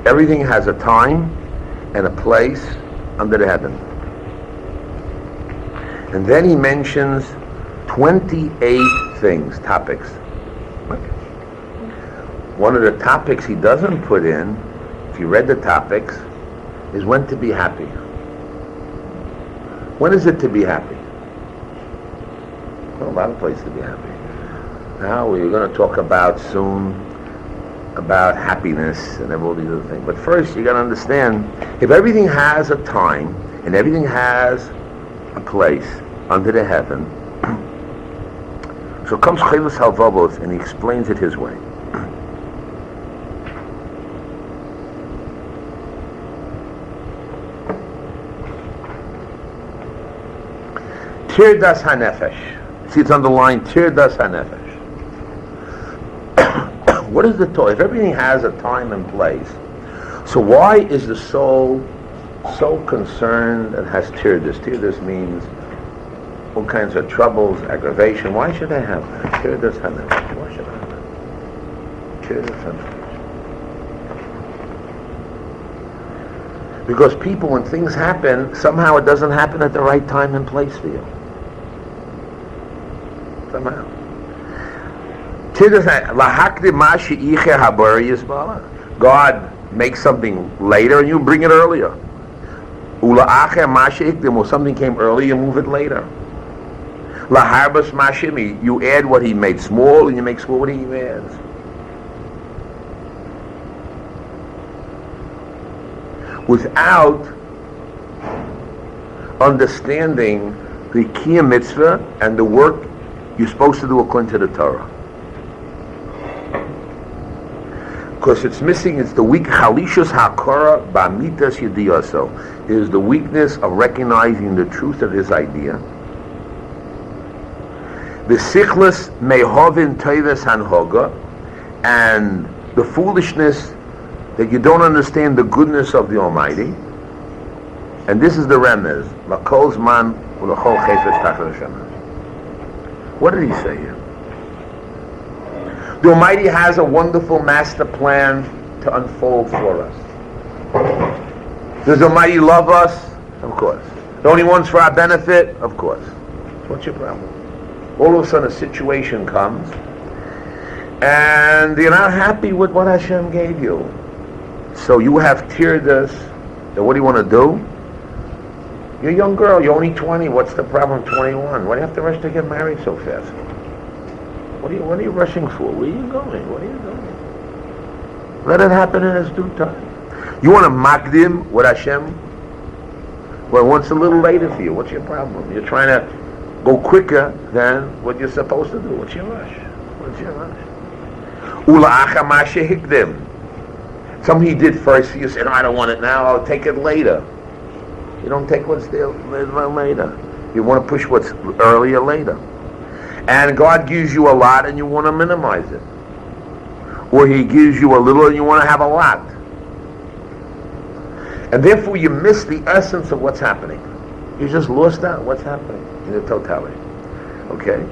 Everything has a time and a place under the heaven. And then he mentions 28 things, topics. One of the topics he doesn't put in, if you read the topics, is when to be happy. When is it to be happy? Well, a lot of places to be happy. Now we're going to talk about soon about happiness and all these other things. But first you got to understand, if everything has a time and everything has a place under the heaven, so comes Chayvus Halvavos and he explains it his way. Tirdas HaNefesh. See, it's underlined, Tirdas HaNefesh. What is the Torah? If everything has a time and place, so why is the soul so concerned and has Tirdas? Tirdas means all kinds of troubles, aggravation. Why should I have that? Tirdas HaNefesh. Why should I have that? Tirdas HaNefesh. Because people, when things happen, somehow it doesn't happen at the right time and place for you. Somehow. God makes something later and you bring it earlier. When something came early, you move it later. You add what he made small and you make small what he adds. Without understanding the Kiyam Mitzvah and the work you're supposed to do according to the Torah. Because it's missing, it's the weak Chalishus HaKora Ba'mitas Yediyaso. It is the weakness of recognizing the truth of his idea. The Sichlis Mehovin Teves Hanhoga, and the foolishness that you don't understand the goodness of the Almighty. And this is the remez. L'kol zman u'l'chol chayfetz tachas Hashem. What did he say here? The Almighty has a wonderful master plan to unfold for us. Does the Almighty love us? Of course. The only ones for our benefit? Of course. What's your problem? All of a sudden a situation comes and you're not happy with what Hashem gave you. So you have tirdas. What do you want to do? You're a young girl, you're only 20. What's the problem? 21. Why do you have to rush to get married so fast? What are you rushing for? Where are you going? What are you doing? Let it happen in its due time. You want to makdim with Hashem? Well, what's a little later for you? What's your problem? You're trying to go quicker than what you're supposed to do. What's your rush? What's your rush? Ula'acha ma shehikdim. Something he did first, you say, no, I don't want it now, I'll take it later. You don't take what's there later. You want to push what's earlier later. And God gives you a lot and you want to minimize it. Or he gives you a little and you want to have a lot. And therefore you miss the essence of what's happening. You just lost out what's happening in the totality. Okay?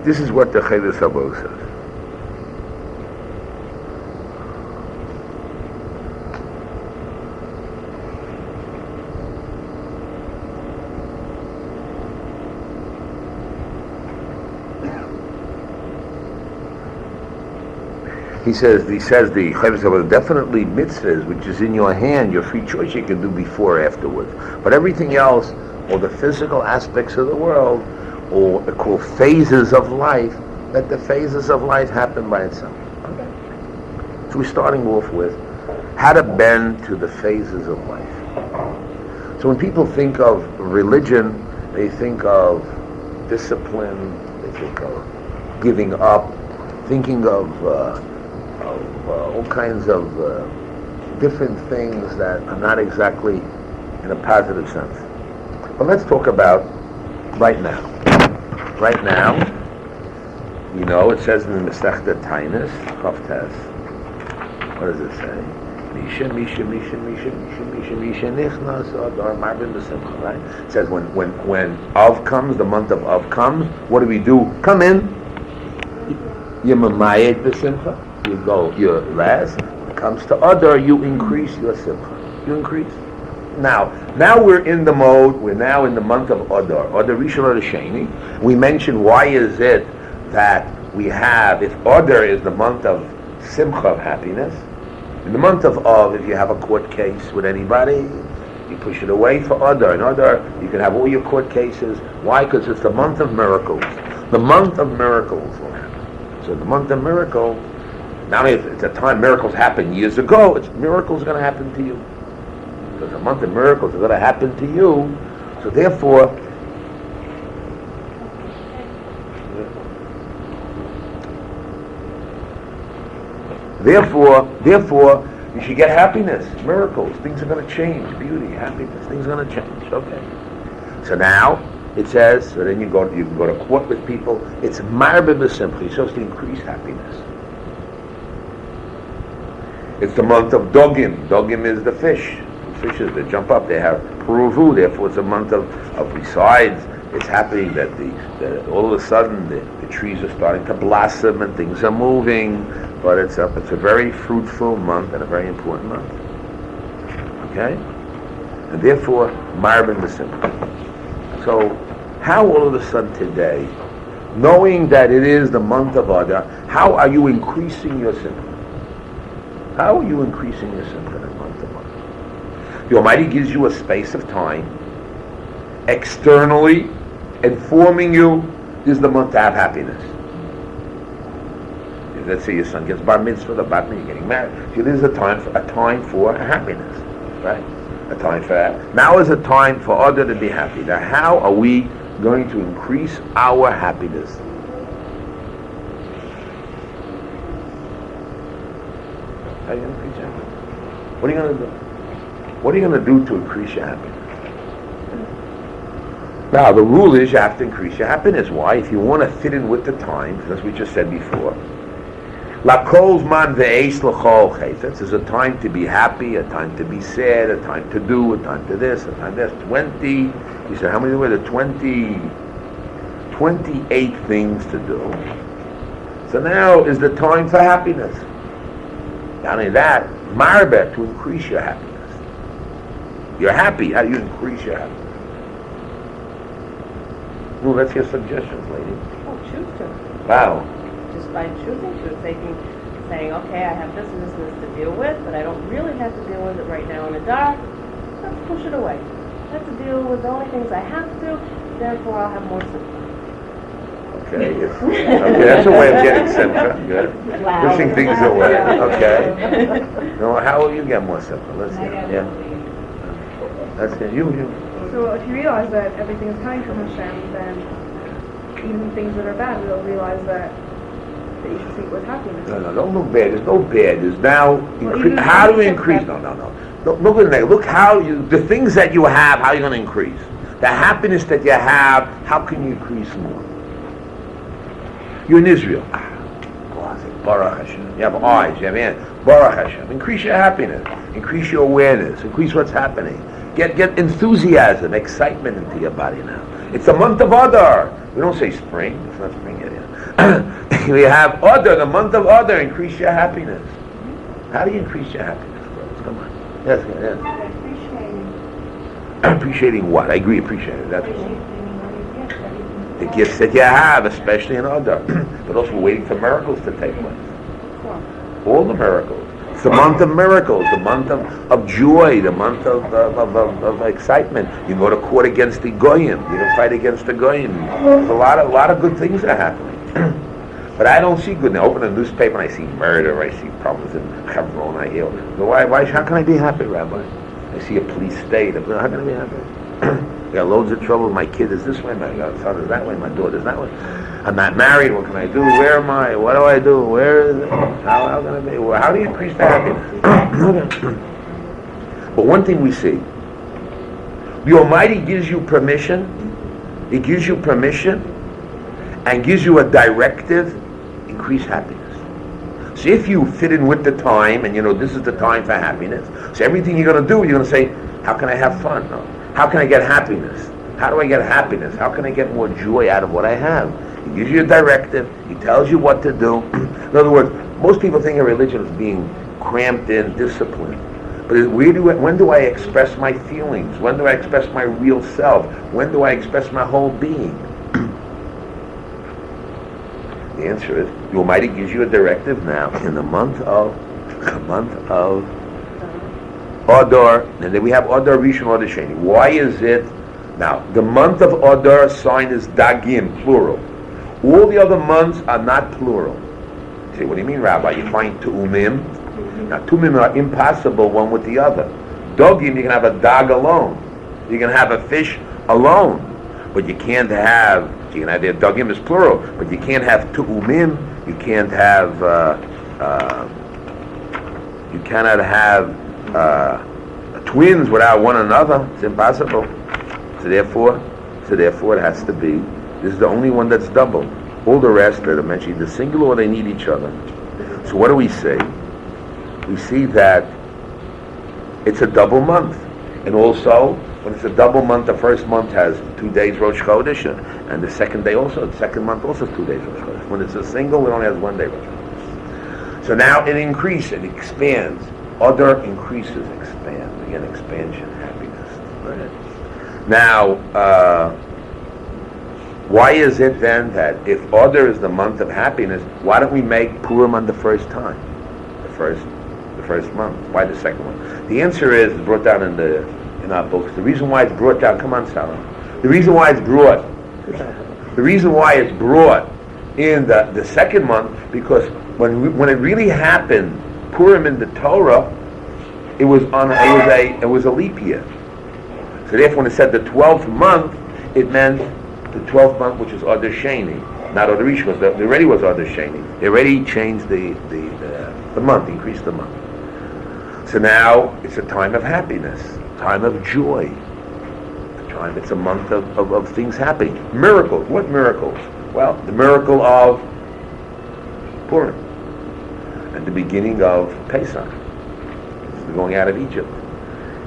This is what the Chayvus Halvavos says. He says the Chayvus Halvavos definitely mitzvahs, which is in your hand, your free choice you can do before or afterwards. But everything else, or the physical aspects of the world, or called phases of life, let the phases of life happen by itself. Okay. So we're starting off with how to bend to the phases of life. So when people think of religion, they think of discipline, they think of giving up, thinking of all kinds of different things that are not exactly in a positive sense. But let's talk about right now. Right now, You know, it says in the Masechta Tainis, Chavtes. What does it say? Misha nichnas Adar marbin b'simcha. Right? It says when Av comes, the month of Av comes, what do we do? Come in. You mamayet b'simcha. You go your last. When it comes to Adar, you increase your simcha. You increase. Now we're in the mode. We're now in the month of Adar. Adar Rishon or Sheni. We mentioned why is it that we have, if Adar is the month of simcha, of happiness. In the month of Av, if you have a court case with anybody, you push it away for Adar. In Adar, you can have all your court cases. Why? Because it's the month of miracles. The month of miracles will happen. So the month of miracle, not only it's a time miracles happened years ago, it's miracles are going to happen to you. Because the month of miracles are going to happen to you. So therefore, you should get happiness, miracles. Things are going to change. Beauty, happiness. Things are going to change. Okay. So now it says. So then you can go to court with people. It's marbe b'simcha. You're supposed to increase happiness. It's the month of dogim. Dogim is the fish. The fishes that jump up. They have puruvu. Therefore, it's a month of besides. It's happening that all of a sudden the trees are starting to blossom and things are moving, but it's a very fruitful month and a very important month. Okay? And therefore, Marbin B'Simcha. So, how all of a sudden today, knowing that it is the month of Adar, how are you increasing your simcha? How are you increasing your simcha in the month of Adar? The Almighty gives you a space of time, externally, informing you this is the month to have happiness. Let's say your son gets bar mitzvah, the bat mitzvah, you're getting married. So this is a time for happiness, right? A time for that. Now is a time for other to be happy. Now, how are we going to increase our happiness? How are you going to increase your happiness? What are you going to do? What are you going to do to increase your happiness? Now, the rule is you have to increase your happiness. Why? If you want to fit in with the times, as we just said before, Lakol's man ve'es l'chol chayfetz is a time to be happy, a time to be sad, a time to do, a time to this, a time to this. 20, he said, how many were there? 28 things to do. So now is the time for happiness. Not only that, marbet, to increase your happiness. You're happy, how do you increase your happiness? Well, that's your suggestions, lady. Oh, choose to. Wow. Just by choosing to, saying, okay, I have this and this and this to deal with, but I don't really have to deal with it right now in the dark. Let's push it away. Let's deal with the only things I have to, therefore I'll have more simcha. Okay, okay, that's a way of getting simcha. Good. Wow. Pushing things away. Okay. No, how will you get more simcha? Let's see. Yeah. That's it. You. So if you realize that everything is coming from Hashem, then even things that are bad, we'll realize that you should see it with happiness. No, don't look bad. There's no bad. There's now, how do we increase? No. Look at that. Look how the things that you have, how are you going to increase? The happiness that you have, how can you increase more? You're in Israel. Baruch Hashem. You have eyes, you have hands. Baruch Hashem. Increase your happiness. Increase your awareness. Increase what's happening. Get enthusiasm, excitement into your body now. It's the month of Adar. We don't say spring. It's not spring yet. We have Adar, the month of Adar. Increase your happiness. How do you increase your happiness, brothers? Come on. Yes. Appreciating what? I agree, appreciating. That's the gifts that you have, especially in Adar. But also we're waiting for miracles to take place. All the miracles. It's the month of miracles, the month of joy, the month of excitement. You go to court against the goyim. You can fight against the goyim. There's a lot of good things are happening. But I don't see good. Now, I open a newspaper and I see murder. I see problems in Hebron. I hear. So why? How can I be happy, Rabbi? I see a police state. How can I be happy? I got loads of trouble. My kid is this way. My son is that way. My daughter is that way. I'm not married. What can I do? Where am I? What do I do? Where is it? How can I be? How do you increase the happiness? But one thing we see, the Almighty gives you permission. He gives you permission and gives you a directive increase happiness. So if you fit in with the time, and this is the time for happiness, so everything you're going to do, you're going to say, how can I have fun? No. How can I get happiness? How do I get happiness? How can I get more joy out of what I have? He gives you a directive. He tells you what to do. In other words, most people think of religion as being cramped in discipline. But when do I express my feelings? When do I express my real self? When do I express my whole being? The answer is, the Almighty gives you a directive now in the month of Adar, and then we have Adar Rishon, Adar Sheni. Why is it? Now, the month of Adar sign is Dagim, plural. All the other months are not plural. You say, what do you mean, Rabbi? You find Tu'umim. Now, Tu'umim are impossible one with the other. Dogim, you can have a dog alone. You can have a fish alone. But you can't have, Dogim is plural, but you can't have Tu'umim. You can't have, you cannot have twins without one another. It's impossible. So therefore it has to be, this is the only one that's double. All the rest that are mentioned either single or they need each other. So what do we say? We see that it's a double month. And also, when it's a double month, the first month has 2 days Rosh Chodesh, and the second day also, the second month also has 2 days Rosh Chodesh. When it's a single, it only has 1 day Rosh Chodesh. So now it increases, it expands. Adar increases, expands. Again, expansion, happiness. Right? Now, why is it then that if Adar is the month of happiness, why don't we make Purim on the first time? The first month. Why the second one? The answer is brought down in our books. The reason why it's brought down, come on, Sarah. The reason why it's brought in the second month, because when it really happened, Purim in the Torah, it was a leap year. So therefore, when it said the 12th month, it meant the 12th month, which is Adar Sheni, not Adar Rishon, because it already was Adar Sheni. They already changed the month, increased the month. So now it's a time of happiness, time of joy. It's a month of things happening. Miracles. What miracles? Well, the miracle of Purim and the beginning of Pesach. It's the going out of Egypt.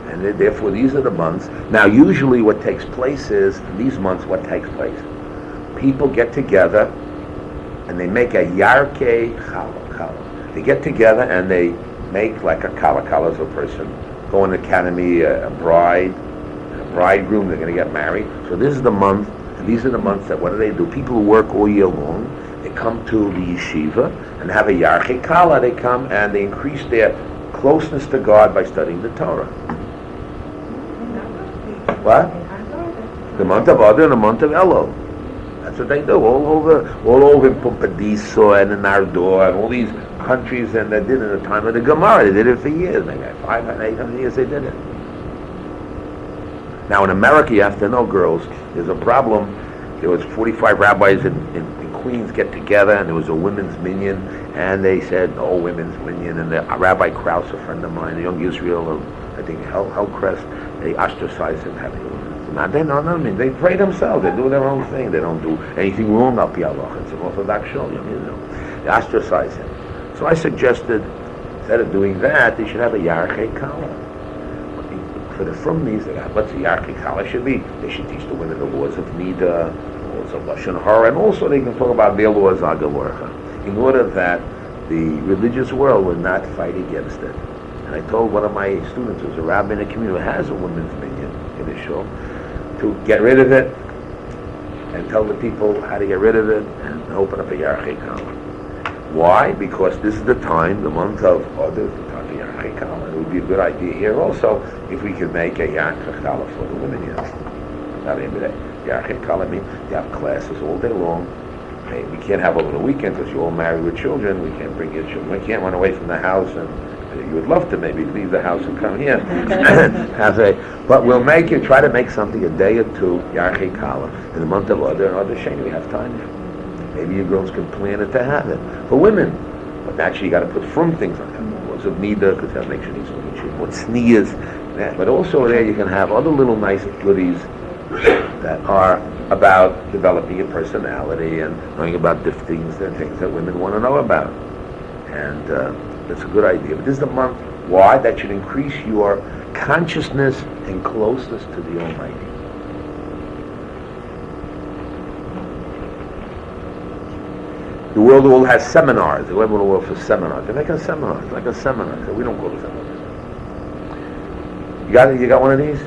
And therefore, these are the months. Now, usually what takes place is, in these months, what takes place? People get together and they make a Yarkei Challah. They get together and they make like a Kala. Kala is a person, go in an academy, a bridegroom, they're going to get married. So this is the month, and these are the months that, what do? People who work all year long, they come to the Yeshiva and have a Yarkei Kala. They come and they increase their closeness to God by studying the Torah. What? The month of Adar and the month of Elul. That's what they do. All over in Pumbedisa and in Ardor and all these countries, and they did it in the time of the Gemara. They did it for years. Maybe 500, 800 years they did it. Now in America, you have to know, girls, there's a problem. There was 45 rabbis in Queens get together, and there was a women's minyan, and they said, oh, women's minyan, and the Rabbi Krauss, a friend of mine, a young Israel, I think Hellcrest, they ostracized him having a women's. They pray themselves, they do their own thing, they don't do anything wrong up Yalach. It's an Orthodox shul, they ostracize him. So I suggested, instead of doing that, they should have a Yarkei Kala. For the Frumnis, what's the Yarkei Kala should be? They should teach the women the laws of Nida, laws of Lashon Hara, and also they can talk about their laws of Agalorcha, in order that the religious world would not fight against it. And I told one of my students, who's a rabbi in a community who has a women's minyan in his shul, to get rid of it and tell the people how to get rid of it and open up a Yarkei Kala. Why? Because this is the time, the month of Adar, the time of Yarkei Kala. It would be a good idea here also if we could make a Yarkei Kala for the women here. Not every day. Yarkei Kala means you have classes all day long. Okay, we can't have over the weekend because you're all married with children. We can't bring your children. We can't run away from the house, and you would love to maybe leave the house and come here. But we'll try to make something a day or two, Yarkei Kala, in the month of Adar and Adar Sheni. We have time now. Maybe you girls can plan it to have it. For women, but actually you got to put from things on them. Lots of Nida, because that makes you what sneers. But also there you can have other little nice goodies that are about developing your personality and knowing about things that women want to know about. And that's a good idea. But this is the month. Why? That should increase your consciousness and closeness to the Almighty. The world has seminars. The women will for seminars. They're making seminars. It's like a seminar. So we don't call it seminars. You got one of these?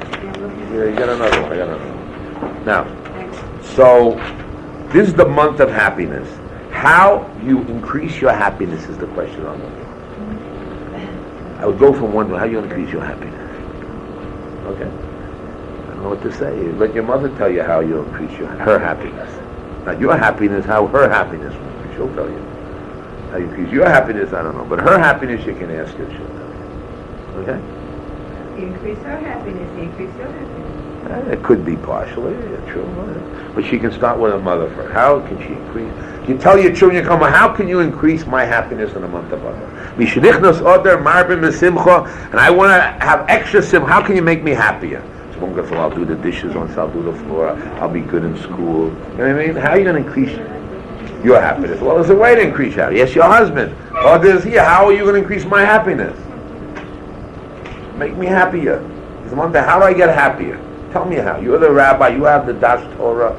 Yeah, you got another one. I got another one. Now, so this is the month of happiness. How you increase your happiness is the question I'm looking for. I would go from one to how you increase your happiness. Okay. I don't know what to say. Let your mother tell you how you increase her happiness. Not your happiness, how her happiness will. She'll tell you. How you increase your happiness, I don't know. But her happiness, you can ask her, she'll tell you. Okay? You increase her happiness, you increase your happiness. It could be partially, yeah, true. But she can start with her mother first. How can she increase? You tell your children, you come, how can you increase my happiness in the month of Adar? Adar, marbim simcha, and I want to have extra simcha. How can you make me happier? So one goes, well, I'll do the dishes once, I'll do the floor, I'll be good in school. You know what I mean? How are you going to increase your happiness? Well, there's a way to increase your happiness. Yes, your husband. Or there's here. How are you going to increase my happiness? Make me happier. How do I get happier? Tell me how. You're the rabbi. You have the Das Torah.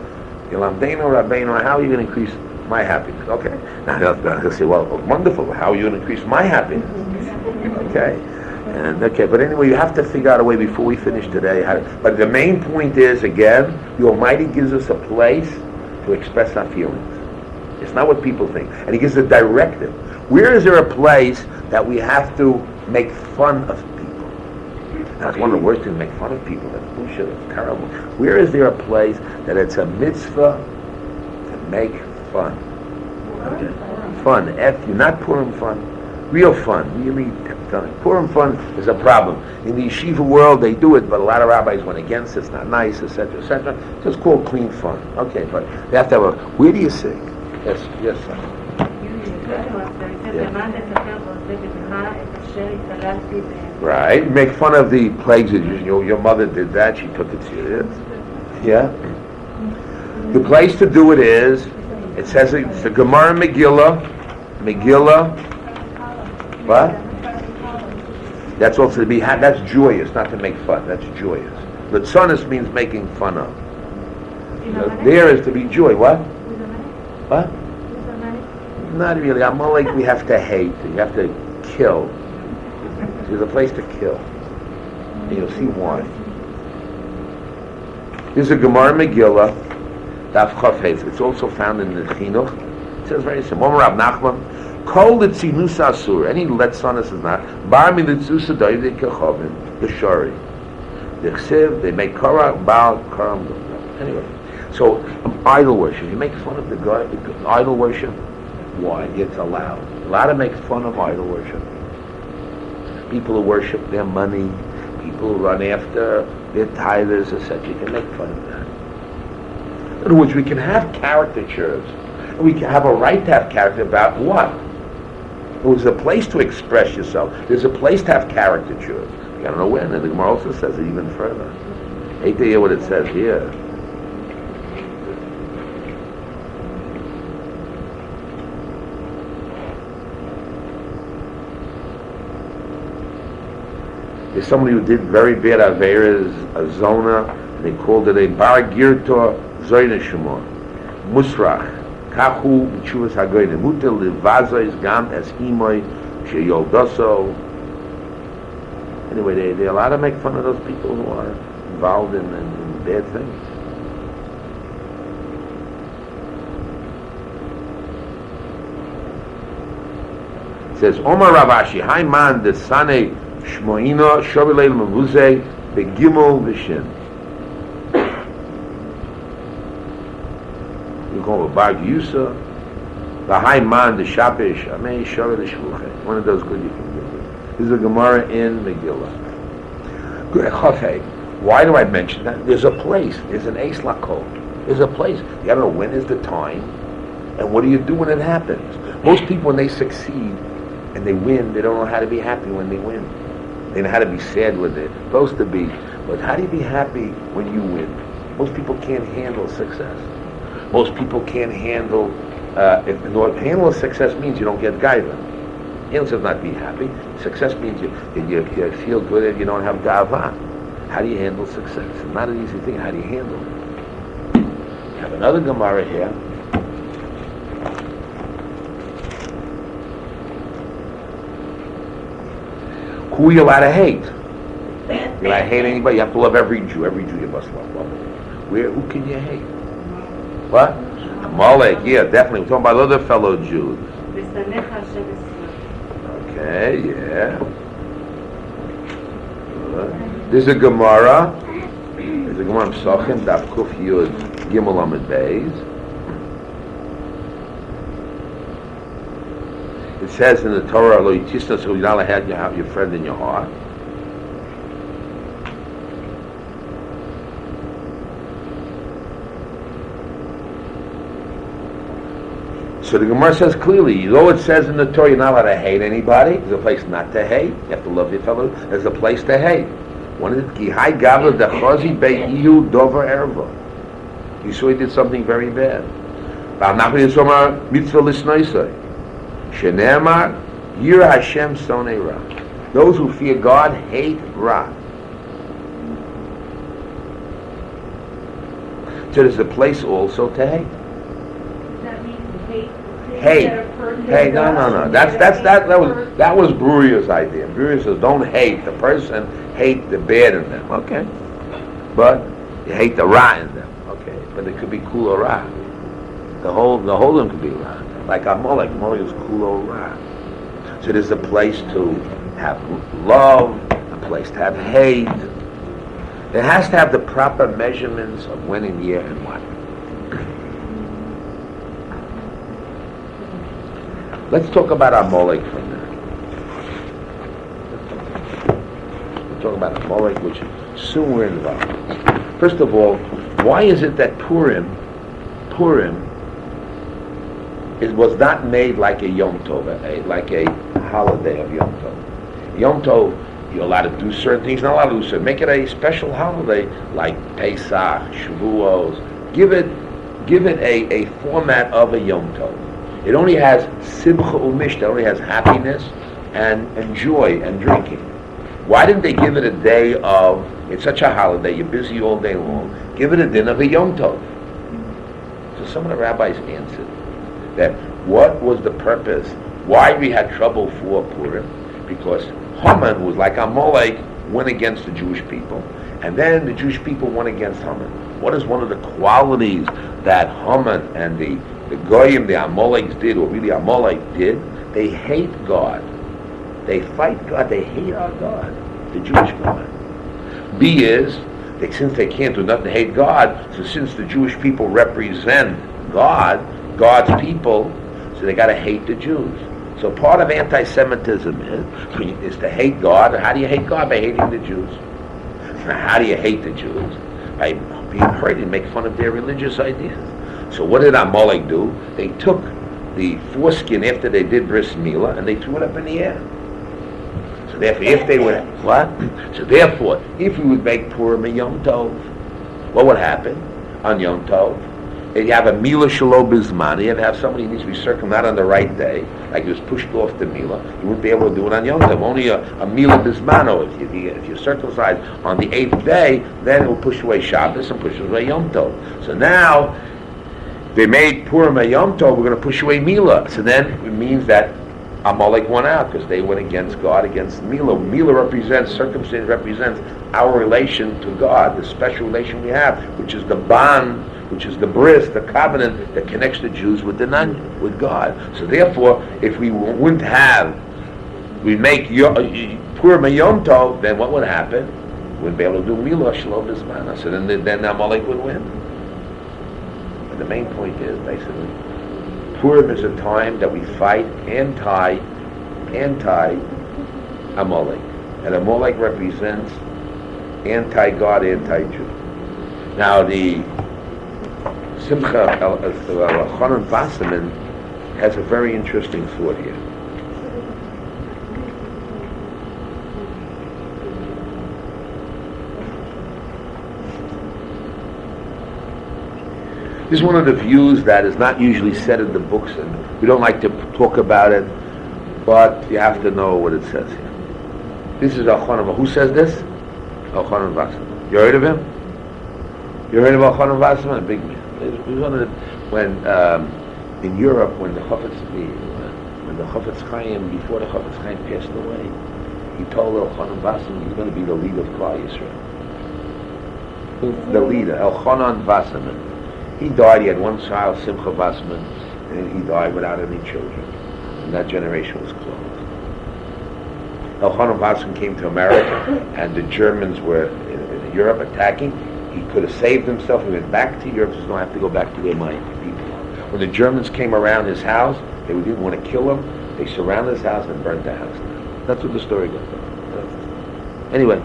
Yilamdeinu Rabbeinu. How are you going to increase my happiness? Okay. Now he'll say, well, wonderful. How are you going to increase my happiness? Okay. But anyway, you have to figure out a way before we finish today. But the main point is, again, the Almighty gives us a place to express our feelings. It's not what people think. And He gives a directive. Where is there a place that we have to make fun of people? That's one of the worst things, make fun of people. That's bullshit. It's terrible. Where is there a place that it's a mitzvah to make fun? Okay. Fun. You're not Purim fun. Real fun. Really fun. Purim fun is a problem. In the Yeshiva world, they do it, but a lot of rabbis went against it. It's not nice, etc., etc. So it's called clean fun. Okay, but they have to have where do you sing? Yes, son. Right. Make fun of the plagues that your mother did that. She took it serious. Yeah. The place to do it is, it says it's the Gemara Megillah. What? That's also to be that's joyous, not to make fun. That's joyous. Latzonis means making fun of. There is to be joy. What? What? Not really. Amalek we have to hate. You have to kill. There's a place to kill. And you'll see why. There's a Gemara Megillah, Daf Chafetz. It's also found in the Chinuch. It says very simple. Rab Nachman, Kol Litzinus Asur. Any Letzonis is not. Bar mi Litzusa David Kechovin. The Shari. The Chsiv, they make Korah, Baal, Karam. Anyway. So, idol worship. You make fun of the God, idol worship. Why? It's allowed. Allowed to make fun of idol worship. People who worship their money, people who run after their tithers, etc. You can make fun of that. In other words, we can have caricatures. And we can have a right to have character about what? There's a place to express yourself. There's a place to have caricatures. You gotta know when. And the Gemara also says it even further. Hate to hear what it says here. There's somebody who did very bad averas, a zona, and they called it a bar girto zoyne shemor, musrach, kachu b'tshuvas hagoyne, mutel levazois gam es imoy sheyoldoso. Anyway, they allowed to make fun of those people who are involved in bad things. It says, Omar Ravashi, Hai man de sane Shmoina Shovilei Mavuze Begimel Vishin. You call it Bag Yusa, the High Man, the Shapish, Amei Shovilei Shvuche. One of those good you can do. This is a Gemara in Megillah. Okay, why do I mention that? There's a place, there's an Eis Lakol. There's a place. You gotta know when is the time, and what do you do when it happens? Most people, when they succeed and they win, they don't know how to be happy when they win. They know how to be sad with it. Supposed to be. But how do you be happy when you win? Most people can't handle success. Most people can't handle, handle success means you don't get gaiva. Handle does not be happy. Success means you feel good and you don't have gava. How do you handle success? It's not an easy thing. How do you handle it? We have another Gemara here. Who are you allowed to hate? You're allowed to hate anybody. You have to love every Jew. Every Jew you must love. Who can you hate? What? Amalek, yeah, definitely. We're talking about other fellow Jews. Okay, yeah. There's a Gemara. There's a Gemara in Psachim, Daf Kuf Yud Gimel Amud Beis. It says in the Torah, "Lo yitisna," so you're not allowed to have your friend in your heart. So the Gemara says clearly, though it says in the Torah you're not allowed to hate anybody, there's a place not to hate. You have to love your fellow. There's a place to hate. One is Gihai Gavla Dechazi Beihu Dover Erva. You saw he did something very bad. Mitzvah Lisnoisai. Shenemar Yir Hashem Sonei Ra. Those who fear God hate Ra. So there's a place also to hate. Hate. Hey, no. That was Bruria's idea. Bruria says, don't hate the person, hate the bad in them. Okay, but you hate the ra in them. Okay, but it could be kula ra. The whole of them could be ra. Like Amalek. Amalek is kula ra. So there's a place to have love, a place to have hate. It has to have the proper measurements of when and year and what. Let's talk about Amalek for a minute. We'll talk about Amalek, which soon we're involved. First of all, why is it that Purim was not made like a Yom Tov, like a holiday of Yom Tov? Yom Tov, you're allowed to do certain things, not allowed to do certain. Make it a special holiday like Pesach, Shavuos. Give it a format of a Yom Tov. It only has simcha umishta, it only has happiness and joy and drinking. Why didn't they give it a day of, it's such a holiday, you're busy all day long, give it a din of a Yom Tov? So some of the rabbis answered that what was the purpose, why we had trouble for Purim, because Haman was like Amalek, went against the Jewish people, and then the Jewish people went against Haman. What is one of the qualities that Haman and the Goyim, the Amaleks did, or really Amalek did? They hate God. They fight God. They hate our God, the Jewish God. B is, since they can't do nothing to hate God, so since the Jewish people represent God, God's people, so they got to hate the Jews. So part of anti-Semitism is to hate God. How do you hate God? By hating the Jews. How do you hate the Jews? By being hurt and make fun of their religious ideas. So what did Amalek do? They took the foreskin after they did bris milah and they threw it up in the air. So therefore, if we would make Purim a Yom Tov, what would happen on Yom Tov? You have a milah shelo bizman. You have somebody who needs to be circumcised on the right day, like he was pushed off the milah. You wouldn't be able to do it on Yom Tov. Only a milah bizmano. If you're circumcised on the 8th day, then it will push away Shabbos and push away Yom Tov. So now they made Purim a Yom Tov. We're going to push away milah. So then it means that Amalek won out because they went against God, against milah. Milah represents, circumcision represents our relation to God, the special relation we have, which is the bond, which is the bris, the covenant that connects the Jews with with God. So therefore, if we wouldn't have, we make Purim a Yom Tov, then what would happen? We wouldn't be able to do milah shelo bizmana. So then Amalek would win. But the main point is basically, Purim is a time that we fight anti-Amalek. And Amalek represents anti-God, anti-Jew. Now the Simcha Chanan Wasserman has a very interesting thought here. This is one of the views that is not usually said in the books, and we don't like to talk about it, but you have to know what it says here. This is Al-Khanan. Who says this? Al-Khanan Wasserman. You heard of him? You heard of Al-Khanan Wasserman? A big man. It was one of the, when in Europe, when the Chafetz Chaim, before the Chafetz Chaim passed away, he told Al-Khanan Wasserman he's going to be the leader of Klal Yisrael. The leader, Al-Khanan Wasserman. He died, he had one child, Simcha Wasserman, and he died without any children. And that generation was closed. Al-Khanan Wasserman came to America, and the Germans were in Europe attacking. He could have saved himself. He went back to Europe, so he don't have to go back to where my people are. When the Germans came around his house, they didn't want to kill him. They surrounded his house and burned the house down. That's what the story goes. Anyway,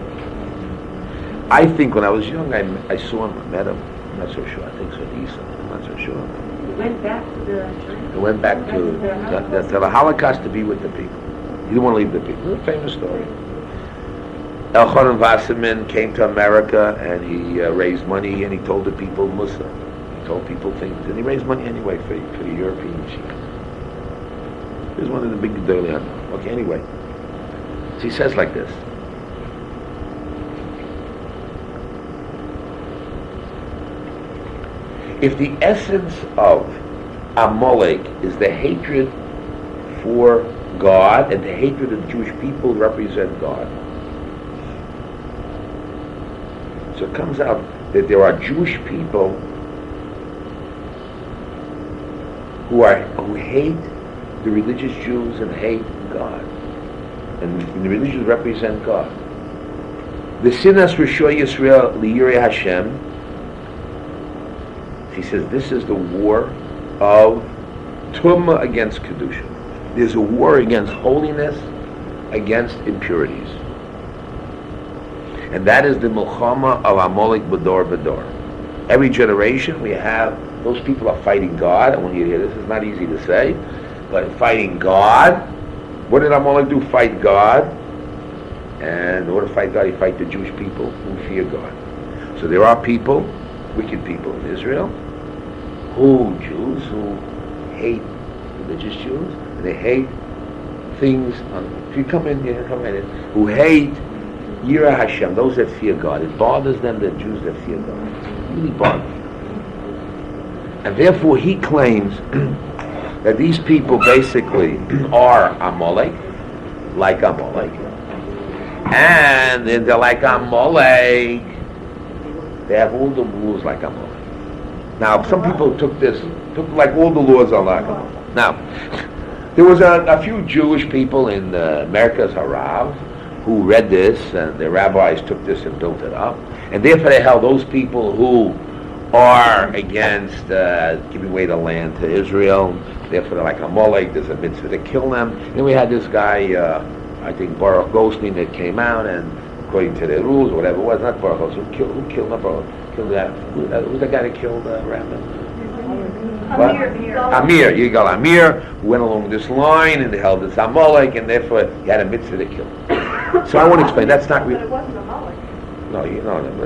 I think when I was young, I saw him, I met him. I'm not so sure. I think so. I'm not so sure. He went back to the church? He went back to the Holocaust to be with the people. He didn't want to leave the people. It's a famous story. Al-Khanan Wasserman came to America and he raised money and he told the people Muslim. He told people things and he raised money anyway for the European Yeshiva. He was one of the big Gedolei. Okay, anyway. So he says like this. If the essence of Amalek is the hatred for God and the hatred of the Jewish people represent God, so it comes out that there are Jewish people who hate the religious Jews and hate God, and the religions represent God. The Sinas Rishon Yisrael Liyirei Hashem. He says this is the war of Tumah against Kedusha. There's a war against holiness, against impurities. And that is the Milchama of Amalek B'dor B'dor. Every generation we have, those people are fighting God, and when you hear this, it's not easy to say, but fighting God. What did Amalek do? Fight God. And in order to fight God, he fight the Jewish people who fear God. So there are people, wicked people in Israel, Jews who hate religious Jews, and they hate things, if you come in, who hate Yirah Hashem, those that fear God. It bothers them, the Jews that fear God. It really bothers them. And therefore he claims that these people basically are Amalek, like Amalek. And then they're like Amalek. They have all the rules like Amalek. Now, some people took like all the laws are like Amalek. Now, there was a few Jewish people in America's Harav who read this, and the rabbis took this and built it up. And therefore they held those people who are against giving away the land to Israel, therefore they're like Amalek, there's a mitzvah to kill them. And then we had this guy, I think Baruch Goldstein, that came out and according to the rules or whatever it was, not Baruch Goldstein, who killed that? Who's the guy that killed Rabbi? Amir, you got Amir, who went along this line and they held this Amalek, and therefore he had a mitzvah to kill. So I want to explain, that's not really... But it wasn't Amalek. No,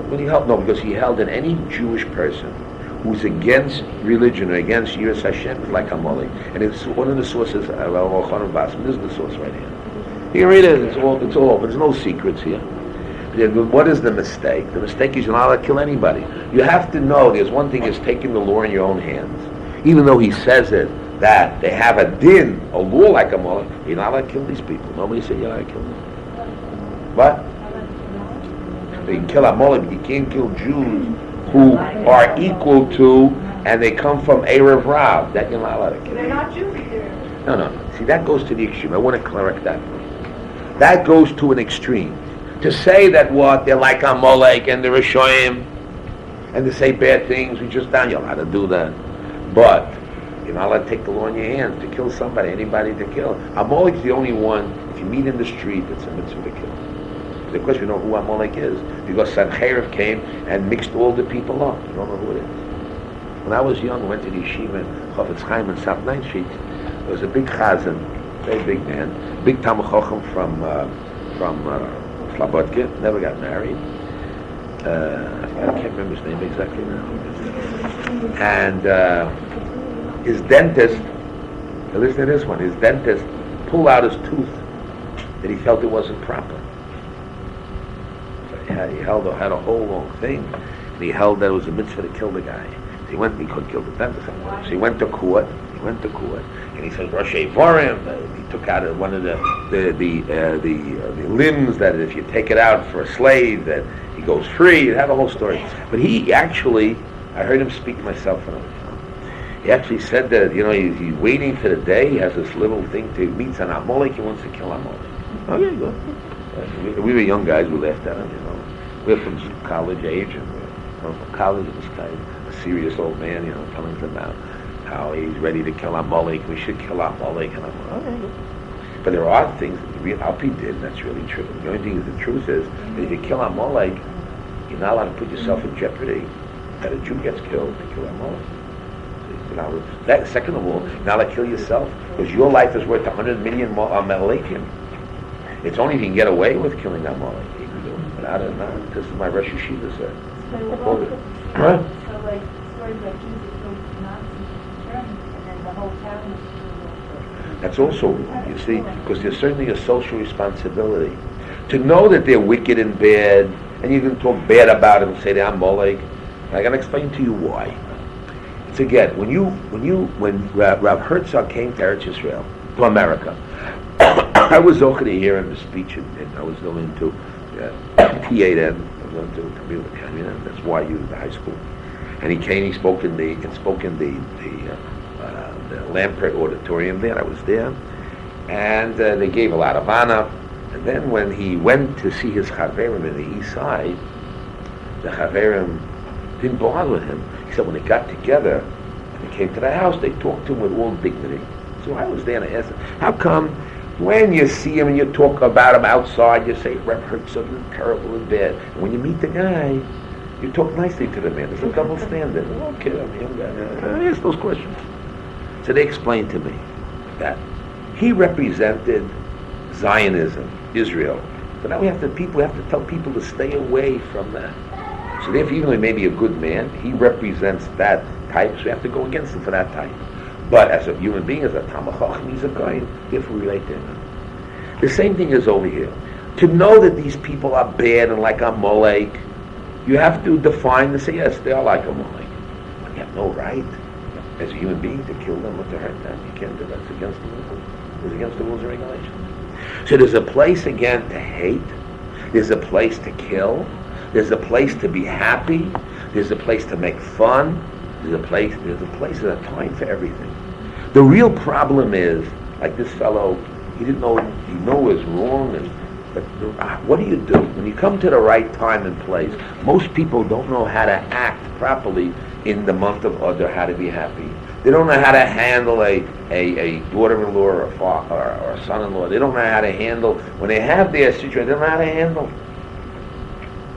but he held, because he held that any Jewish person who's against religion or against Yiras Hashem is like Amalek. And it's one of the sources of Al-Khanan Wasserman. This is the source right here. You can read it, it's all, but there's no secrets here. What is the mistake? The mistake is you're not allowed to kill anybody. You have to know there's one thing is taking the law in your own hands. Even though he says it, that they have a din, a law like Amalek, you're not allowed to kill these people. Nobody said you're allowed to kill them. What? You can kill Amalek, but you can't kill Jews who are equal to, and they come from Erev Rav. That you're not allowed to kill. They're not Jews. No. See, that goes to the extreme. I want to correct that. That goes to an extreme. To say that they're like Amalek and the Rishoyim, and to say bad things, you're not allowed to do that. But you're not allowed to take the law in your hands to kill somebody, anybody to kill. Amalek's the only one, if you meet in the street, it's a mitzvah to kill. Of course, you know who Amalek is, because Sancheiriv came and mixed all the people up. You don't know who it is. When I was young, I went to the Yeshiva in Chofetz Chaim in South 9th Street. There was a big chazan, very big man, big Talmid Chacham from Slobodka, never got married. I can't remember his name exactly now. And his dentist, listen to this one, his dentist pulled out his tooth that he felt it wasn't proper. So he had a whole long thing, and he held that it was a mitzvah to kill the guy. So he couldn't kill the dentist anymore. So he went to court, and he said, Rosh Vorim. He took out one of the limbs that if you take it out for a slave, that he goes free. It had a whole story. But he actually, I heard him speak myself when I was young. He actually said that, he's waiting for the day. He has this little thing to meet an Amalek. He wants to kill Amalek. Okay, good. We were young guys. We laughed at him. We're from college age, and from college, this guy, a serious old man, telling us about how he's ready to kill Amalek. We should kill Amalek. And I'm like, okay, good. But there are things that Alpi did that's really true. The only thing is the truth is that if you kill Amalek, you're not allowed to put yourself in jeopardy that a Jew gets killed to kill Amalek. Second of all, you're not allowed to kill yourself because your life is worth 100 million Amalekim. It's only if you can get away with killing Amalek. You can do it. But out of that, this is my Rosh Yeshiva said. So like stories like Jesus goes to Nazis in Germany, and then the whole town is That's also, you see, because there's certainly a social responsibility. To know that they're wicked and bad, and you can talk bad about them and say they're Amalek, I got to explain to you why. It's again, when Rav Herzog came to Eretz Yisrael, to America, I was over to hear him speech, and I was going to P8 then. I was going to Community Academy, that's why you the high school. And he came. He spoke in the Lamprey Auditorium there. I was there, and they gave a lot of honor. And then when he went to see his chaverim in the East Side, the chaverim didn't bother with him. He said when they got together and they came to the house, they talked to him with all dignity. So I was there and I asked him, how come when you see him and you talk about him outside, you say, Reb Herzog is terrible and bad. And when you meet the guy, you talk nicely to the man. There's a double standard. Okay, I'm a young guy. I asked those questions. So they explained to me that he represented Zionism, Israel. So now we have to tell people to stay away from that. So therefore, even though he may be a good man, he represents that type, so we have to go against him for that type. But as a human being, as a Talmid Chacham, he's a guy, therefore we relate to him. The same thing is over here. To know that these people are bad and like Amalek, you have to define and say, yes, they are like Amalek. But you have no right, as a human being, to kill them or to hurt them. You can't do that. It's against the rules. It's against the rules and regulations. So there's a place, again, to hate. There's a place to kill. There's a place to be happy. There's a place to make fun. There's a place and a time for everything. The real problem is, like this fellow, he knew it was wrong, but what do you do? When you come to the right time and place, most people don't know how to act properly in the month of Adar, how to be happy. They don't know how to handle a daughter-in-law or a son-in-law. They don't know how to handle, when they have their situation, they don't know how to handle.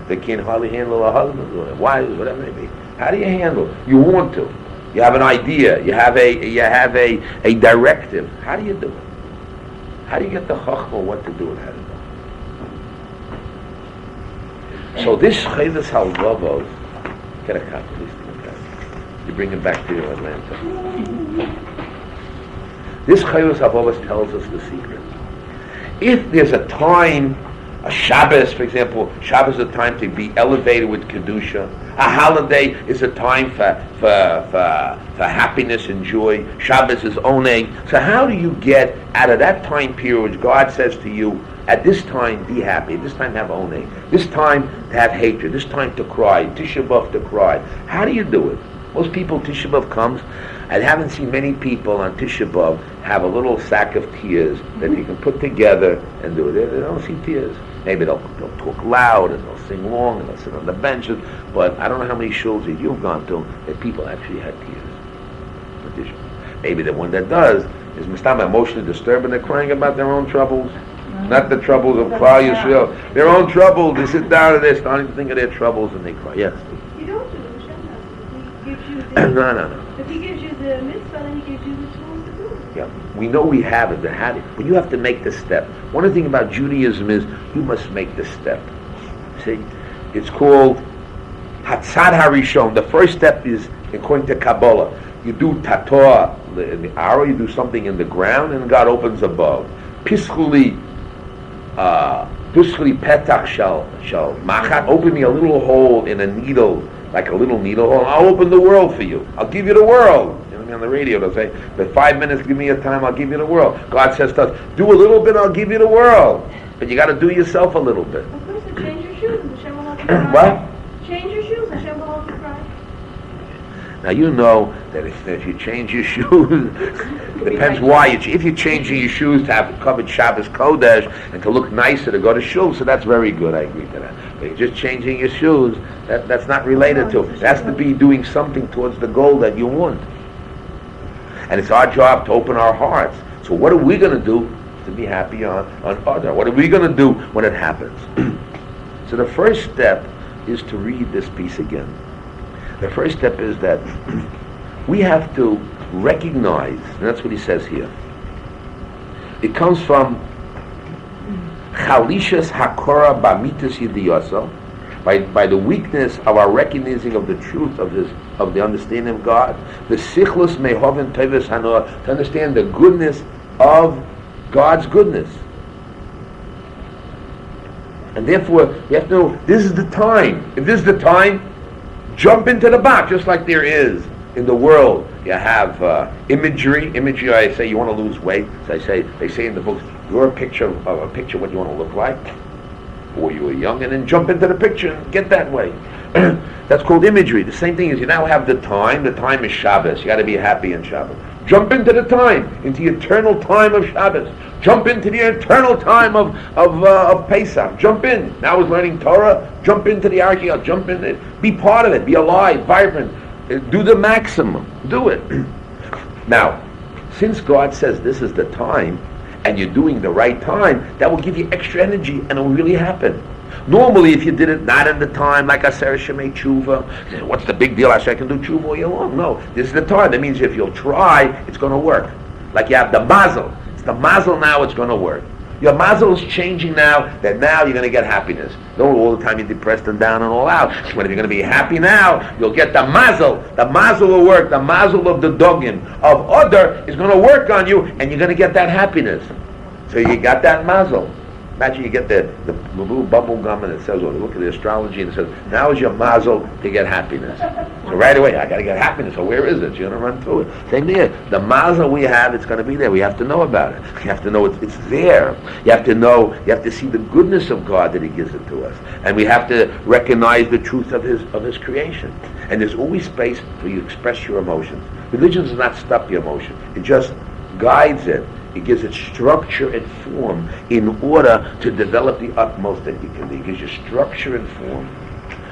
They can't hardly handle a husband or a wife, whatever it may be. How do you handle? You want to. You have an idea. You have a directive. How do you do it? How do you get the chachma what to do and how to do it? So this chayvus halvavos, get a copy, please. You bring it back to your Atlanta. This chayvus halvavos tells us the secret. If there's a time, a Shabbos, for example, Shabbos is a time to be elevated with Kedusha. A holiday is a time for happiness and joy. Shabbos is oneg. So how do you get out of that time period which God says to you, at this time be happy, at this time have oneg, this time to have hatred, this time to cry, Tisha B'Av to cry. How do you do it? Most people, Tisha B'Av comes, I haven't seen many people on Tisha B'Av have a little sack of tears that you can put together and do it. They don't see tears. Maybe they'll talk loud and they'll sing long and they'll sit on the benches, but I don't know how many shows that you've gone to that people actually had tears. Maybe the one that does is mistam emotionally disturbed and they're crying about their own troubles, not the troubles of Klal Yisrael. Their own troubles. They sit down and they're starting to think of their troubles and they cry. Yes. You don't do the Hashem. He gives you the No. If he gives you the mitzvah, then he gives you the tools to do it. Yeah, we know we have it, but you have to make the step. One of the things about Judaism is you must make the step. See, it's called Hatzad Harishon. The first step is according to Kabbalah. You do tatoa in the arrow. You do something in the ground, and God opens above. Pischuli petach shall machat. Open me a little hole in a needle, like a little needle hole. I'll open the world for you. I'll give you the world. You know what I mean? On the radio, they'll say, "But 5 minutes, give me a time. I'll give you the world." God says to us, "Do a little bit. I'll give you the world." But you got to do yourself a little bit. Of course, to change your shoes, and Hashem will help you cry. What? Change your shoes, Hashem will help you cry. Now you know that if you change your shoes, depends why. If you're changing your shoes to have covered Shabbos Kodesh and to look nicer to go to shul, so that's very good. I agree to that. But you're just changing your shoes. That's not related to it. It has to be doing something towards the goal that you want. And it's our job to open our hearts. So what are we going to do to be happy on Adar? What are we going to do when it happens? So the first step is to read this piece again. The first step is that we have to recognize, and that's what he says here. It comes from Chalishas Hakora Bamitas Yidiyasa, by the weakness of our recognizing of the truth of the understanding of God, the Sichlus Mehoven Tevis Hanoah, to understand the goodness of God's goodness. And therefore, we have to know, this is the time. If this is the time, jump into the box, just like there is in the world. You have imagery. I say you want to lose weight. So they say in the books, draw a picture of what you want to look like, or you were young, and then jump into the picture and get that way. That's called imagery. The same thing is you now have the time. The time is Shabbos. You got to be happy in Shabbos. Jump into the time, into the eternal time of Shabbos. Jump into the eternal time of Pesach. Jump in. Now is learning Torah. Jump into the Archeon. Jump in it. Be part of it. Be alive, vibrant. Do the maximum. Do it. Now, since God says this is the time, and you're doing the right time, that will give you extra energy, and it will really happen. Normally, if you did it not in the time, like Aser Shemei Tshuva, what's the big deal? I can do Tshuva all year long. No, this is the time. That means if you'll try, it's going to work. Like you have the mazel. It's the mazel now, it's going to work. Your mazel is changing now, that now you're going to get happiness. Don't all the time you're depressed and down and all out. When you're going to be happy now, you'll get the mazel. The mazel will work. The mazel of the dogim of Adar is going to work on you, and you're going to get that happiness. So you got that mazel. Imagine you get the little bubble gum and it says, or look at the astrology and it says, now is your mazel to get happiness. So right away, I got to get happiness. So where is it? You're going to run through it. Same thing here. The mazel we have, it's going to be there. We have to know about it. You have to know it's there. You have to know, you have to see the goodness of God that He gives it to us. And we have to recognize the truth of His creation. And there's always space for you to express your emotions. Religion does not stop your emotion. It just guides it. It gives it structure and form in order to develop the utmost that you can do. It gives you structure and form.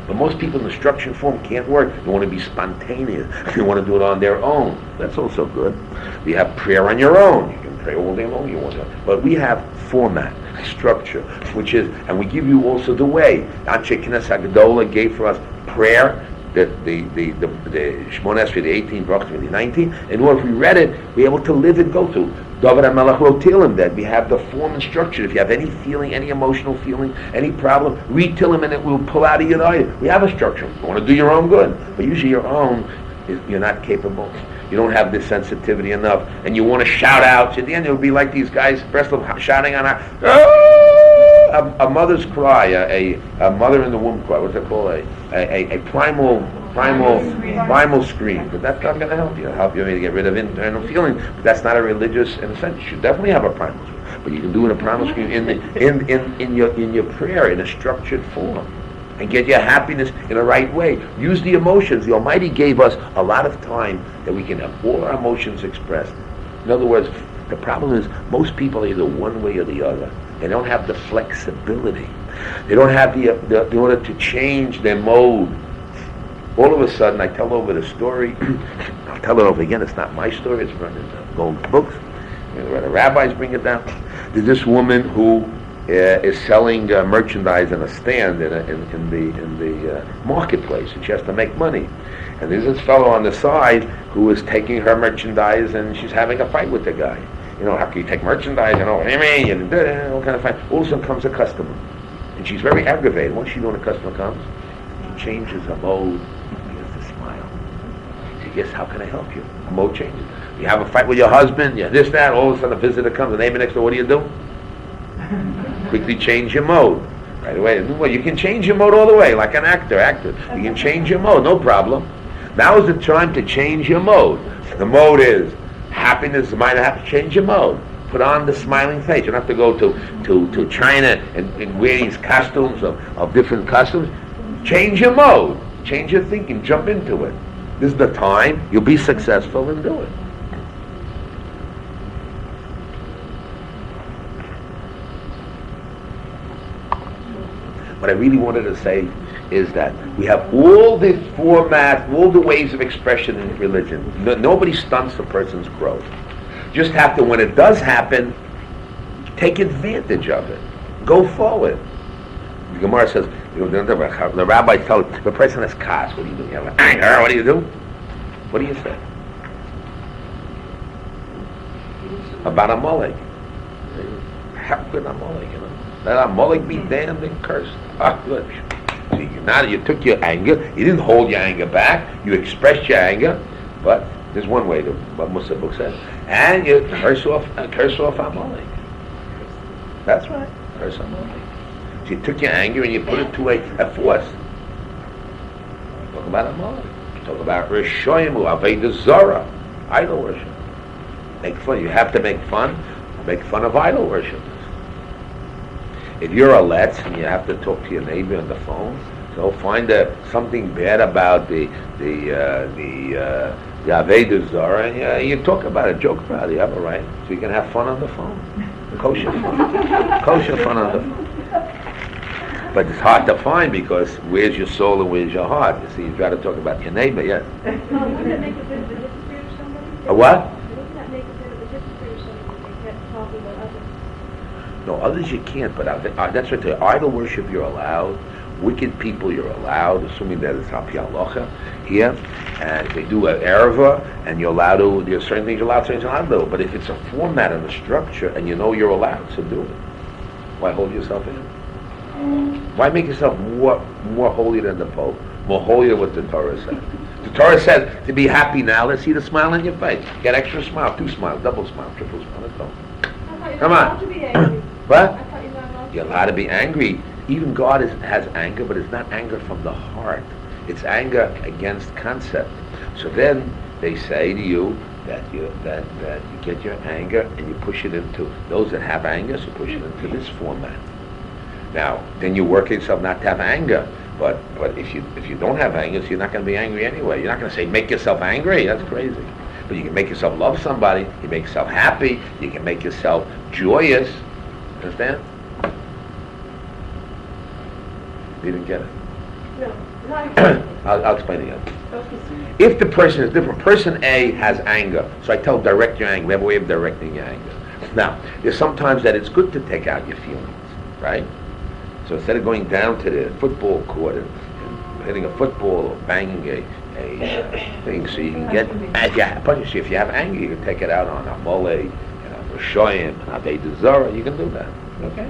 But most people in the structure and form can't work. They want to be spontaneous. They want to do it on their own. That's also good. You have prayer on your own. You can pray all day long. You want to. But we have format, structure, which is, and we give you also the way. Anshe Knesset Hagdola gave for us prayer, the Shmona Esrei, the 18 brachos, the 19. And if we read it, we're able to live and go through. David HaMelech wrote Tehillim that we have the form and structure. If you have any feeling, any emotional feeling, any problem, read Tehillim and it will pull out of your eye. We have a structure. You want to do your own good. But usually your own, you're not capable. You don't have this sensitivity enough. And you want to shout out. So at the end, it would be like these guys, Breslov, shouting on a mother's cry, a mother in the womb cry. What's that called? A primal scream. But that's not going to help you. It'll help you maybe get rid of internal feeling. But that's not a religious, in a sense. You should definitely have a primal scream. But you can do it in a primal scream in your prayer in a structured form. And get your happiness in the right way. Use the emotions. The Almighty gave us a lot of time that we can have all our emotions expressed. In other words, the problem is most people are either one way or the other. They don't have the flexibility. They don't have the in order to change their mode. All of a sudden, I tell over the story. I'll tell it over again. It's not my story. It's run in the gold books. The rabbis bring it down. There's this woman who is selling merchandise in a stand in the marketplace, and she has to make money. And there's this fellow on the side who is taking her merchandise, and she's having a fight with the guy. You know, how can you take merchandise? You know, what I mean? And all kind of fight. All of a sudden comes a customer, and she's very aggravated. What's she doing when a customer comes? She changes a mode, begins to smile. So yes, how can I help you? A mode changes. You have a fight with your husband, you this, that, all of a sudden a visitor comes, the neighbor next door, what do? Quickly change your mode. Right away. Well, you can change your mode all the way, like an actor. You can change your mode, no problem. Now is the time to change your mode. The mode is happiness, the mind have to change your mode. Put on the smiling face. You don't have to go to China and wear these costumes of different costumes. Change your mode. Change your thinking. Jump into it. This is the time. You'll be successful and do it. What I really wanted to say is that we have all the formats, all the ways of expression in religion. Nobody stunts a person's growth. Just have to, when it does happen, take advantage of it. Go forward. The Gemara says, the Rabbi tells the person has kas. What do you do? You have anger. What do you do? What do you say? About Amalek. How could Amalek, Let Amalek be damned and cursed. Good. See, now you took your anger, you didn't hold your anger back, you expressed your anger, but there's one way to what Musa book says, and you curse off Amalek. That's right, curse Amalek. So you took your anger and you put it to a force. Talk about Amalek. Talk about Rishoyim, Aveda Zara, idol worship. Make fun. You have to make fun of idol worship. If you're a letz and you have to talk to your neighbor on the phone, so find something bad about the Aveda Zara, and you talk about it, joke about it. You have a right, so you can have fun on the phone, kosher fun on the phone. But it's hard to find because where's your soul and where's your heart? You see, you try to talk about your neighbor, yeah. Wouldn't that make a bit of a difference for somebody? A what? Wouldn't that make a bit of a difference for somebody if they kept talking about others? No, others you can't, but that's right. Idol worship you're allowed. Wicked people you're allowed, assuming that it's hapi halacha here. And if they do an erva, and you're allowed to, there's certain things you're allowed, certain things you're not allowed to. But if it's a format and a structure, and you know you're allowed to do it, why hold yourself in? Why make yourself more holy than the Pope? More holy than what the Torah says? The Torah says to be happy now. Let's see the smile on your face. Get extra smile, 2 smiles, double smile, triple smile. Let's go. Come on. To be angry. What? I thought you're not allowed You're allowed to be angry. Even God has anger, but it's not anger from the heart. It's anger against concept. So then they say to you that you get your anger and you push it into those that have anger. So push it into this format. Now, then you work yourself not to have anger. But if you don't have anger, so you're not going to be angry anyway. You're not going to say make yourself angry. That's crazy. But you can make yourself love somebody. You can make yourself happy. You can make yourself joyous. Understand? You didn't get it. No, I'll explain it again. If the person is different, person A has anger, so I tell direct your anger. We have a way of directing your anger. Now, there's sometimes that it's good to take out your feelings, right? So instead of going down to the football court and hitting a football or banging a thing, so you can get, if you have anger, you can take it out on a mole, Rishoyim, Aveda Zara, you can do that. Okay?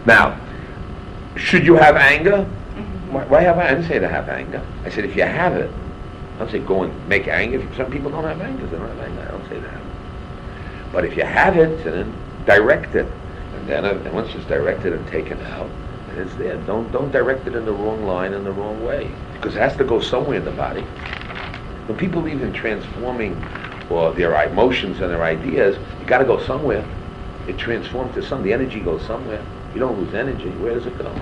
Now, should you have anger? Why have I didn't say to have anger. I said if you have it, I don't say go and make anger. Some people don't have anger, they don't have anger. I don't say that. But if you have it, then direct it. And then once it's directed and taken out, and it's there. Don't direct it in the wrong line in the wrong way. Because it has to go somewhere in the body. When people believe in transforming or their emotions and their ideas, you got to go somewhere. It transforms to something. The energy goes somewhere. You don't lose energy. Where does it go?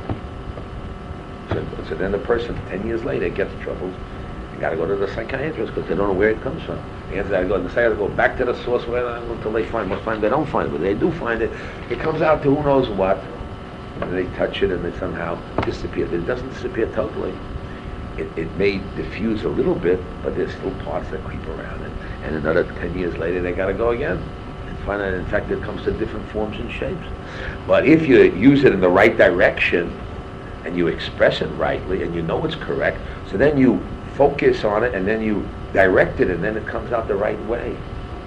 So then the person, 10 years later, gets troubles. You got to go to the psychiatrist because they don't know where it comes from. The answer is the psychiatrist go back to the source until they find. Most times they don't find it, but they do find it. It comes out to who knows what, and they touch it and it somehow disappears. But it doesn't disappear totally. It may diffuse a little bit, but there's still parts that creep around it. And another 10 years later, they got to go again. Find out, in fact, it comes to different forms and shapes. But if you use it in the right direction and you express it rightly and you know it's correct, so then you focus on it and then you direct it and then it comes out the right way.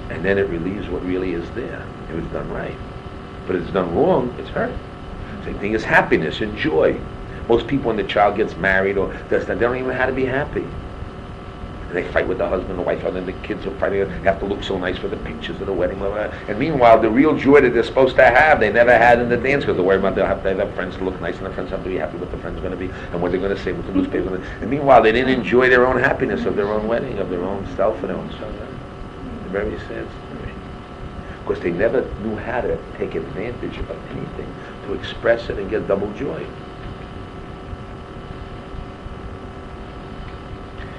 And then it relieves what really is there. It was done right. But if it's done wrong, it's hurt. Same thing as happiness and joy. Most people, when the child gets married or does that, they don't even know how to be happy. And they fight with the husband, the wife, and then the kids are fighting. They have to look so nice for the pictures of the wedding. Blah, blah. And meanwhile, the real joy that they're supposed to have, they never had in the dance because they're worried about they'll have to have friends to look nice, and the friends have to be happy what the friends are going to be and what they're going to say, what the newspaper's going to. And meanwhile, they didn't enjoy their own happiness of their own wedding, of their own self and their own self. Very sad story. Because they never knew how to take advantage of anything, to express it and get double joy.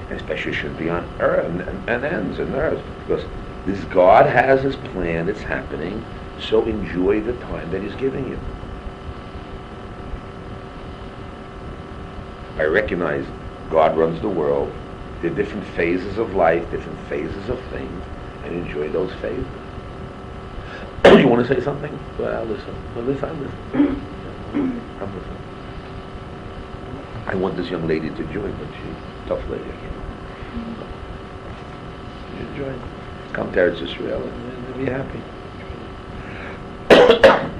And especially should be on earth and ends and earth. Because this God has his plan, it's happening, so enjoy the time that he's giving you. I recognize God runs the world. There are different phases of life, different phases of things, and enjoy those phases. You want to say something? Well, I'll listen. Well, listen, I'll listen. I'm listening. I want this young lady to join, but she's a tough lady. I can't. You join. Come to Eretz Israel and be happy.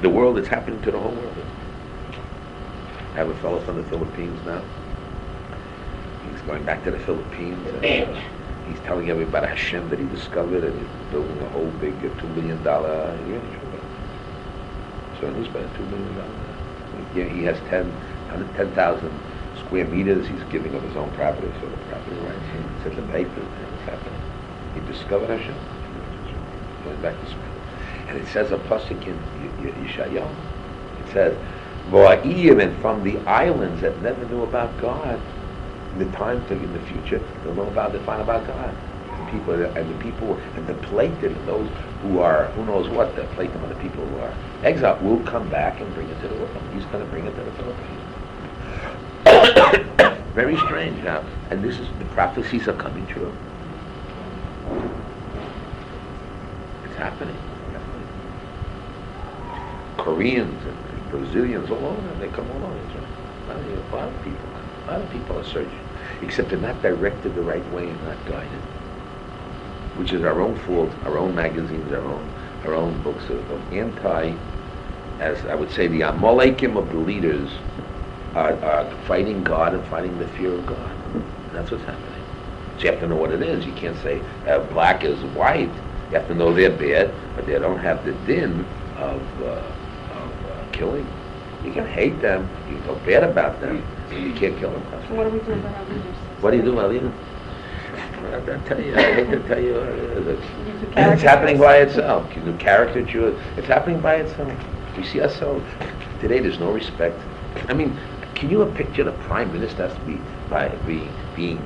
The world is happening to the whole world. I have a fellow from the Philippines now. He's going back to the Philippines. And, he's telling everybody about Hashem that he discovered, and he's building a whole big $2 million. So he's spending $2 million. He has 10,000 square meters. He's giving up his own property, so the property rights. It's in the papers. It's happening. He discovered Hashem. Going back to school. And it says a pasuk in Yeshayahu. It says, "Va'iyim," and from the islands that never knew about God, in the time in the future, they'll know about, they find about God. The people and the Platon, and those who are, who knows what, the Platon and the people who are exiled will come back and bring it to the world. He's going to bring it to the Philippines. Very strange now. And this is, the prophecies are coming true. It's happening. Koreans and Brazilians all over, they come all over. A lot of people are searching, except they're not directed the right way and not guided, which is our own fault. Our own magazines, our own books of anti, as I would say, the Amalekim of the leaders are fighting God and fighting the fear of God. And that's what's happening. So you have to know what it is. You can't say black is white. You have to know they're bad, but they don't have the din of killing. You can hate them, you can feel bad about them, and you can't kill them. What do we do about our leaders? What do you do about leaders? I tell you, I hate to tell you, it's happening by itself. You do caricature, it's happening by itself. We see ourselves, today there's no respect. I mean, can you picture the Prime Minister has to be being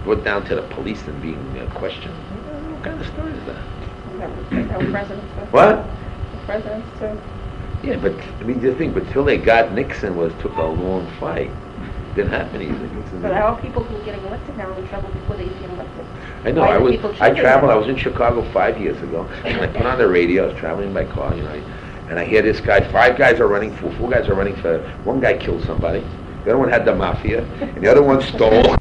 brought down to the police and being questioned? What kind of story is that? What? The presidents too. Yeah, but I mean, the thing, but till they got Nixon took a long fight. Didn't happen easy. But how are people who are getting elected now in trouble before they get elected? I know. I traveled. I was in Chicago 5 years ago, and I put on the radio. I was traveling by car, and I hear this guy. 4 guys are running for. One guy killed somebody. The other one had the mafia, and the other one stole.